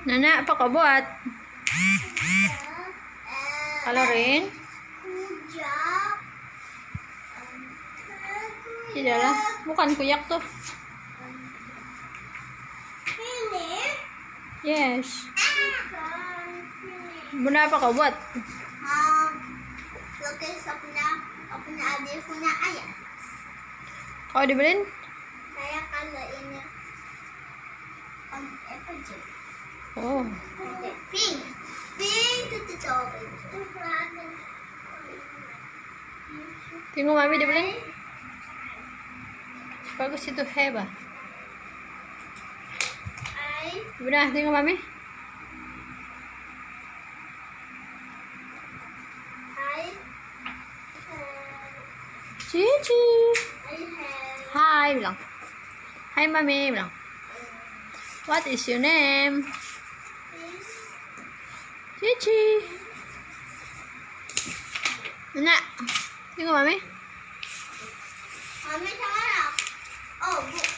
Nana, pakabuat. Kalorin. Tidak lah, bukan kuyak tuh. Yes. Bunda apa kau buat? Lukis punya adik punya ayah. Kau dibeliin? Saya kalau ini apa aja? Oh. Pink itu coba. Tengok mami dibeliin. Bagus itu hebat. Bunda, tengok mami. Cici. Hai bilang. Hai mami bilang. What is your name? Cici. Nana, tengok mami. Mami sama. Oh, bu.